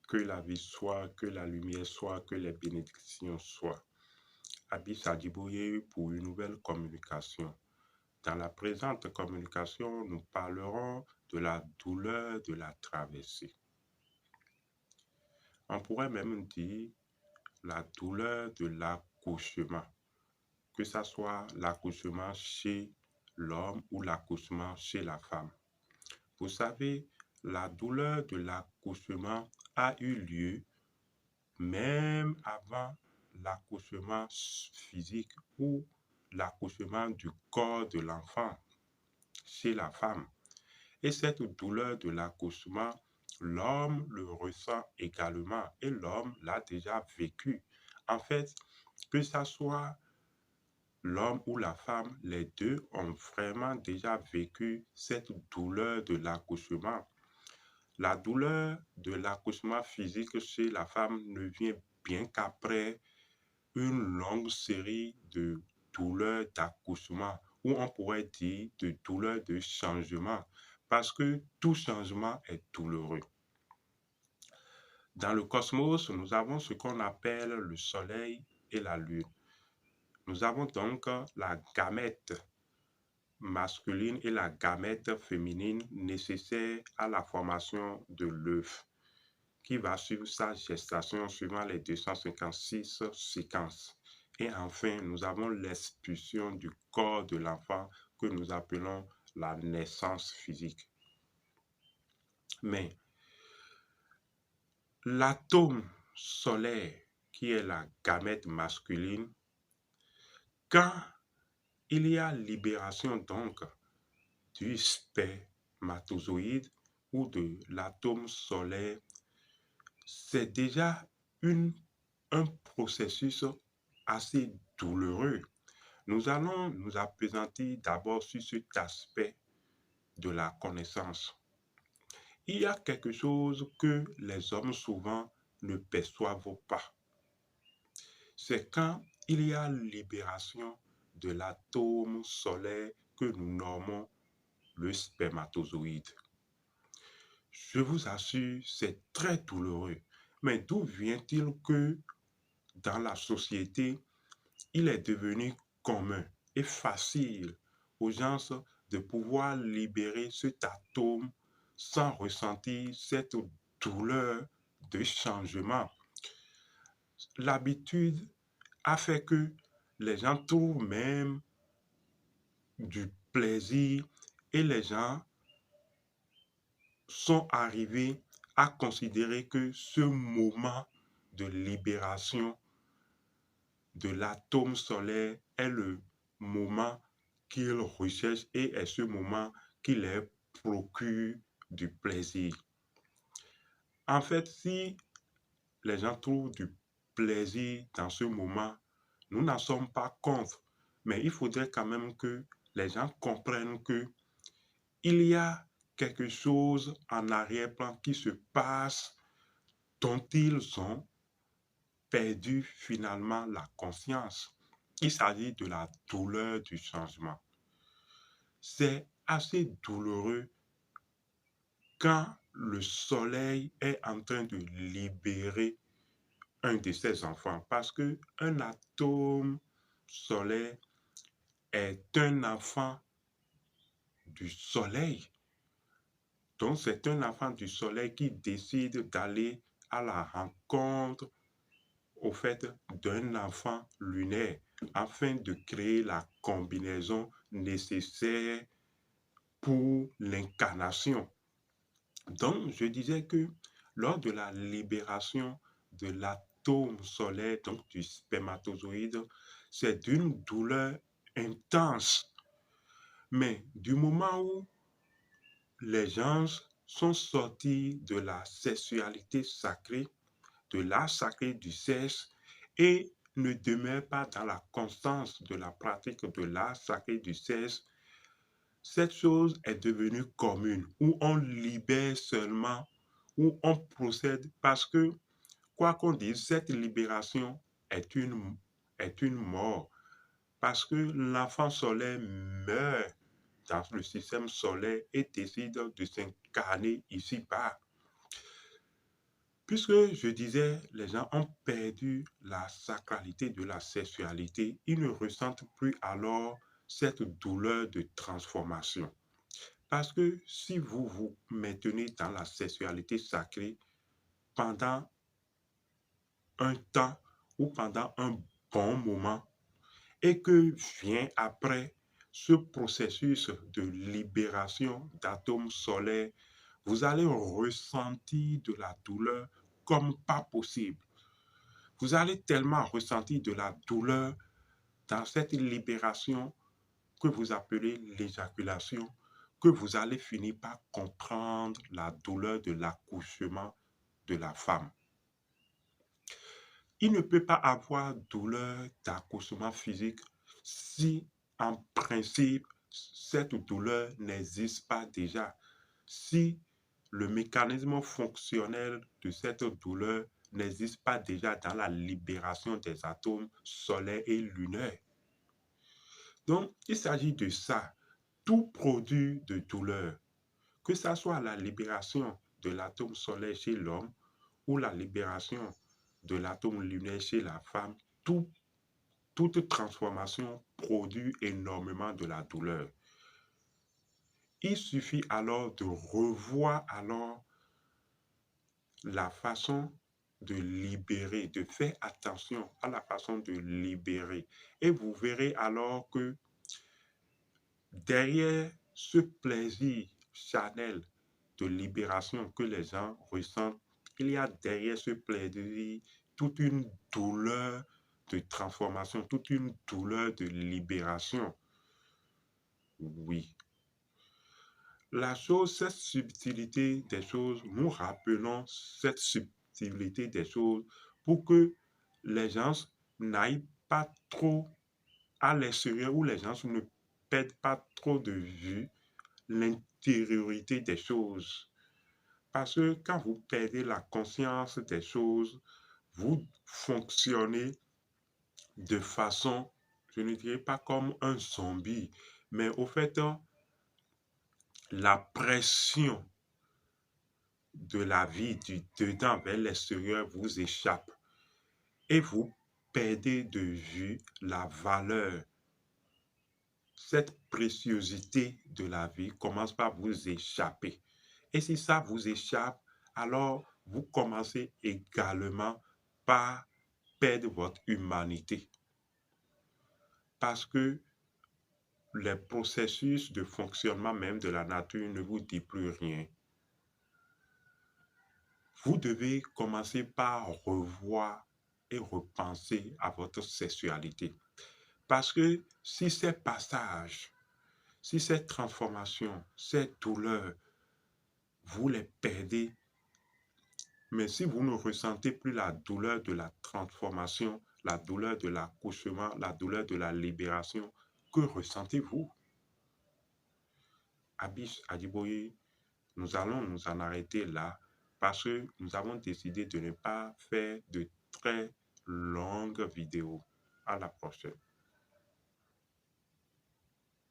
Que la vie soit, que la lumière soit, que les bénédictions soient. Abyss Adibouye pour une nouvelle communication. Dans la présente communication, nous parlerons de la douleur de la traversée. On pourrait même dire la douleur de l'accouchement, que ce soit l'accouchement chez l'homme ou l'accouchement chez la femme. Vous savez, la douleur de l'accouchement a eu lieu même avant l'accouchement physique ou l'accouchement du corps de l'enfant chez la femme. Et cette douleur de l'accouchement, l'homme le ressent également et l'homme l'a déjà vécu. En fait, que ce soit l'homme ou la femme, les deux ont vraiment déjà vécu cette douleur de l'accouchement. La douleur de l'accouchement physique chez la femme ne vient bien qu'après une longue série de douleurs d'accouchement, ou on pourrait dire de douleurs de changement, parce que tout changement est douloureux. Dans le cosmos, nous avons ce qu'on appelle le soleil et la lune. Nous avons donc la gamète masculine et la gamète féminine nécessaire à la formation de l'œuf, qui va suivre sa gestation suivant les 256 séquences. Et enfin, nous avons l'expulsion du corps de l'enfant que nous appelons la naissance physique. Mais l'atome solaire, qui est la gamète masculine, quand il y a libération donc du spermatozoïde ou de l'atome solaire, c'est déjà un processus assez douloureux. Nous allons nous appesantir d'abord sur cet aspect de la connaissance. Il y a quelque chose que les hommes souvent ne perçoivent pas. C'est quand il y a libération de l'atome solaire que nous nommons le spermatozoïde. Je vous assure, c'est très douloureux. Mais d'où vient-il que dans la société, il est devenu commun et facile aux gens de pouvoir libérer cet atome sans ressentir cette douleur de changement? L'habitude a fait que les gens trouvent même du plaisir et les gens sont arrivés à considérer que ce moment de libération de l'atome solaire est le moment qu'ils recherchent et est ce moment qui leur procure du plaisir. En fait, si les gens trouvent du plaisir dans ce moment, nous n'en sommes pas contre, mais il faudrait quand même que les gens comprennent que il y a quelque chose en arrière-plan qui se passe dont ils ont perdu finalement la conscience. Il s'agit de la douleur du changement. C'est assez douloureux quand le soleil est en train de libérer un de ses enfants parce qu'un atome solaire est un enfant du soleil. Donc c'est un enfant du soleil qui décide d'aller à la rencontre au fait d'un enfant lunaire afin de créer la combinaison nécessaire pour l'incarnation. Donc, je disais que lors de la libération de l'atome solaire, donc du spermatozoïde, c'est d'une douleur intense. Mais du moment où les gens sont sortis de la sexualité sacrée, de l'art sacré du sexe et ne demeure pas dans la constance de la pratique de l'art sacré du sexe, cette chose est devenue commune, où on libère seulement, où on procède, parce que, quoi qu'on dise, cette libération est une mort, parce que l'enfant solaire meurt dans le système solaire et décide de s'incarner ici-bas. Puisque je disais, les gens ont perdu la sacralité de la sexualité, ils ne ressentent plus alors cette douleur de transformation. Parce que si vous vous maintenez dans la sexualité sacrée pendant un temps ou pendant un bon moment et que vient après ce processus de libération d'atomes solaires, vous allez ressentir de la douleur comme pas possible. Vous allez tellement ressentir de la douleur dans cette libération que vous appelez l'éjaculation, que vous allez finir par comprendre la douleur de l'accouchement de la femme. Il ne peut pas avoir douleur d'accouchement physique si, en principe, cette douleur n'existe pas déjà. Si le mécanisme fonctionnel de cette douleur n'existe pas déjà dans la libération des atomes solaires et lunaires. Donc, il s'agit de ça. Tout produit de douleur, que ce soit la libération de l'atome solaire chez l'homme ou la libération de l'atome lunaire chez la femme, toute transformation produit énormément de la douleur. Il suffit alors de revoir alors la façon de libérer, de faire attention à la façon de libérer. Et vous verrez alors que derrière ce plaisir charnel de libération que les gens ressentent, il y a derrière ce plaisir toute une douleur de transformation, toute une douleur de libération. Oui. La chose, cette subtilité des choses, nous rappelons cette subtilité des choses pour que les gens n'aillent pas trop à l'extérieur, où les gens ne perdent pas trop de vue l'intériorité des choses. Parce que quand vous perdez la conscience des choses, vous fonctionnez de façon, je ne dirais pas comme un zombie, mais au fait, la pression de la vie du dedans vers l'extérieur vous échappe et vous perdez de vue la valeur. Cette préciosité de la vie commence par vous échapper. Et si ça vous échappe, alors vous commencez également par perdre votre humanité. Parce que les processus de fonctionnement même de la nature ne vous disent plus rien. Vous devez commencer par revoir et repenser à votre sexualité. Parce que si ces passages, si ces transformations, ces douleurs, vous les perdez, mais si vous ne ressentez plus la douleur de la transformation, la douleur de l'accouchement, la douleur de la libération, que ressentez-vous? Abish Adiboye, nous allons nous en arrêter là parce que nous avons décidé de ne pas faire de très longues vidéos. À la prochaine.